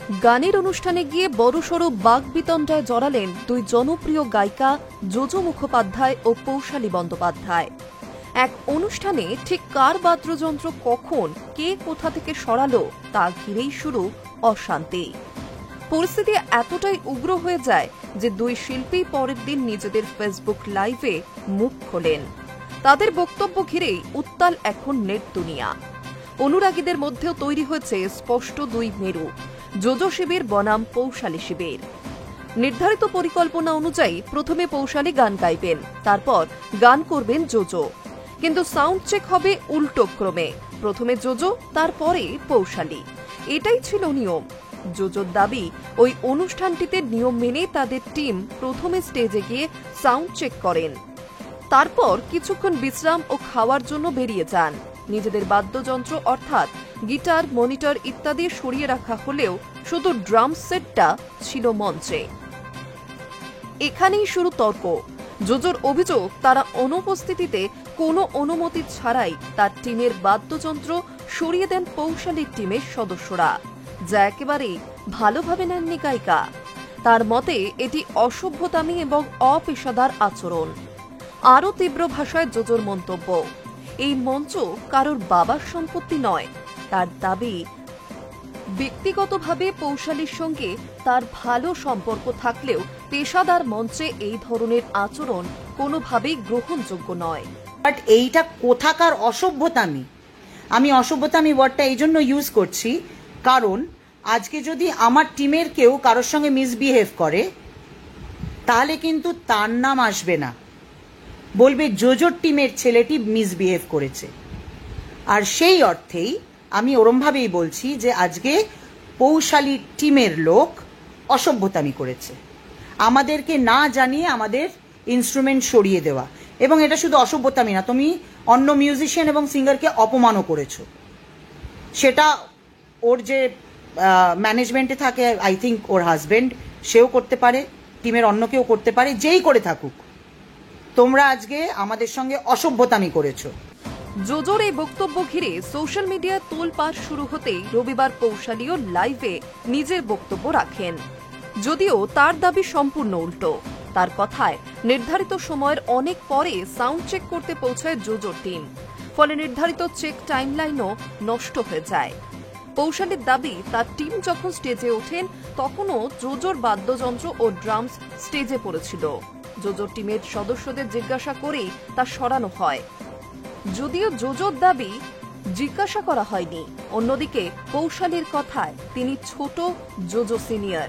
গানের অনুষ্ঠানে গিয়ে বড়সড় বাগবিতণ্ডায় জড়ালেন দুই জনপ্রিয় গায়িকা যোজো মুখোপাধ্যায় ও পৌশালী বন্দ্যোপাধ্যায়। এক অনুষ্ঠানে ঠিক কার বাদ্যযন্ত্র কখন কে কোথা থেকে সরালো তা ঘিরেই শুরু অশান্তি। পরিস্থিতি এতটাই উগ্র হয়ে যায় যে দুই শিল্পী পরের দিন নিজেদের ফেসবুক লাইভে মুখ খোলেন। তাদের বক্তব্য ঘিরেই উত্তাল এখন নেট দুনিয়া। অনুরাগীদের মধ্যেও তৈরি হয়েছে স্পষ্ট দুই মেরু, যোজো শিবির বনাম পৌশালী শিবির। নির্ধারিত পরিকল্পনা অনুযায়ী প্রথমে পৌশালী গান গাইবেন, তারপর গান করবেন যোজো। কিন্তু সাউন্ড চেক হবে উল্টো ক্রমে, প্রথমে যোজো তারপরে পৌশালী। এটাই ছিল নিয়ম। যোজোর দাবি, ওই অনুষ্ঠানটিতে নিয়ম মেনে তাদের টিম প্রথমে স্টেজে গিয়ে সাউন্ড চেক করেন, তারপর কিছুক্ষণ বিশ্রাম ও খাওয়ার জন্য বেরিয়ে যান। নিজেদের বাদ্যযন্ত্র অর্থাৎ গিটার, মনিটর ইত্যাদি সরিয়ে রাখা হলেও শুধু ড্রাম সেটটা ছিল মঞ্চে। এখানেই শুরু তর্ক। যোজোর অভিযোগ, তারা অনুপস্থিতিতে কোনো অনুমতি ছাড়াই তার টিমের বাদ্যযন্ত্র সরিয়ে দেন পৌশালীর টিমের সদস্যরা, যা একেবারেই ভালোভাবে নেননি গায়িকা। তার মতে এটি অসভ্যতামি এবং অপেশাদার আচরণ। আরও তীব্র ভাষায় যোজোর মন্তব্য, এই মঞ্চ কারোর বাবার সম্পত্তি নয়। তার দাবি, ব্যক্তিগতভাবে পৌশালীর সঙ্গে তার ভালো সম্পর্ক থাকলেও পেশাদার মঞ্চে এই ধরনের আচরণ কোনোভাবেই গ্রহণযোগ্য নয়। বাট এইটা কোথাকার অসভ্যতামি? আমি অসভ্যতামি ওয়ার্ডটা এই জন্য ইউজ করছি কারণ আজকে যদি আমার টিমের কেউ কারোর সঙ্গে মিসবিহেভ করে তাহলে কিন্তু তার নাম আসবে না, বলবে যোজোর টিমের ছেলেটি মিসবিহেভ করেছে। আর সেই অর্থেই আমি ওরমভাবেই বলছি যে আজকে পৌশালী টিমের লোক অসভ্যতামি করেছে, আমাদেরকে না জানিয়ে আমাদের ইনস্ট্রুমেন্ট সরিয়ে দেওয়া। এবং এটা শুধু অসভ্যতামি না, তুমি অন্য মিউজিশিয়ান এবং সিঙ্গারকে অপমানও করেছো। সেটা ওর যে ম্যানেজমেন্টে থাকে, আই থিঙ্ক ওর হাজব্যান্ড, সেও করতে পারে, টিমের অন্য কেউ করতে পারে, যেই করে থাকুক, তোমরা আজকে আমাদের সঙ্গে অসভ্যতামি করেছো। যোজোর এই বক্তব্য ঘিরে সোশ্যাল মিডিয়ায় তোলপাড় শুরু হতেই রবিবার পৌশালীও লাইভে নিজের বক্তব্য রাখেন। যদিও তার দাবি সম্পূর্ণ উল্টো। তার কথায়, নির্ধারিত সময়ের অনেক পরে সাউন্ড চেক করতে পৌঁছায় যোজোর টিম, ফলে নির্ধারিত চেক টাইমলাইনও নষ্ট হয়ে যায়। পৌশালীর দাবি, তার টিম যখন স্টেজে ওঠেন তখনও যোজোর বাদ্যযন্ত্র ও ড্রামস স্টেজে পড়েছিল। যোজোর টিমের সদস্যদের জিজ্ঞাসা করেই তা সরানো হয়। যদিও যোজোর দাবি জিজ্ঞাসা করা হয়নি। অন্যদিকে পৌশালীর কথায়, তিনি ছোট, যোজো সিনিয়র,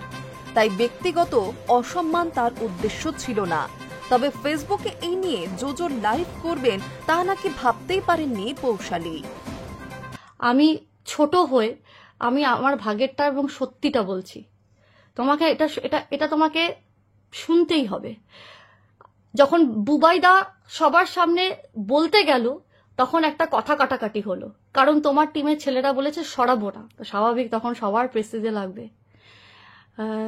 তাই ব্যক্তিগত অসম্মান তার উদ্দেশ্য ছিল না। তবে ফেসবুকে এই নিয়ে যোজোর লাইভ করবেন তা নাকি ভাবতেই পারেননি পৌশালী। আমি ছোট হয়ে আমি আমার ভাগেরটা এবং সত্যিটা বলছি, তোমাকে এটা এটা এটা তোমাকে শুনতেই হবে। যখন বুবাইদা সবার সামনে বলতে গেল তখন একটা কথা কাটাকাটি হলো, কারণ তোমার টিমের ছেলেরা বলেছে সরাবো না, তো স্বাভাবিক তখন সবার প্রেস্টিজে লাগবে।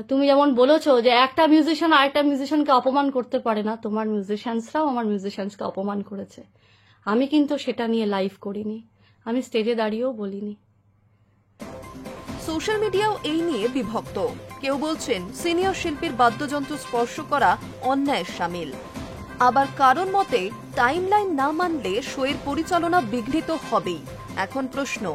তুমি যেমন বলেছো যে একটা মিউজিশিয়ান আরেকটা মিউজিশিয়ানকে অপমান করতে পারে না, তোমার মিউজিশিয়ানসরাও আমার মিউজিশিয়ানসকে অপমান করেছে। আমি কিন্তু সেটা নিয়ে লাইভ করিনি, আমি স্টেজে দাঁড়িয়েও বলিনি। সোশ্যাল মিডিয়াও এই নিয়ে বিভক্ত। কেউ বলছেন সিনিয়র শিল্পীর বাদ্যযন্ত্র স্পর্শ করা অন্যায়ের শামিল, আবার কারণ মতে টাইমলাইন না মানলে শোয়ের পরিচালনা বিঘ্নিত হবেই। এখন প্রশ্ন,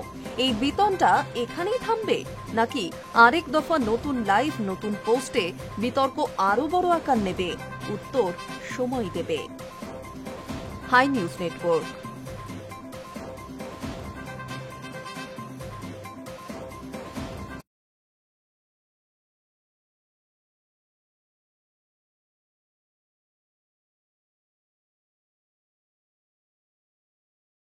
এই বিতণ্ডা এখানেই থামবে নাকি আরেক দফা নতুন লাইভ, নতুন পোস্টে বিতর্ক আরো বড় আকার নেবে? উত্তর সময় দেবে। Hi news network.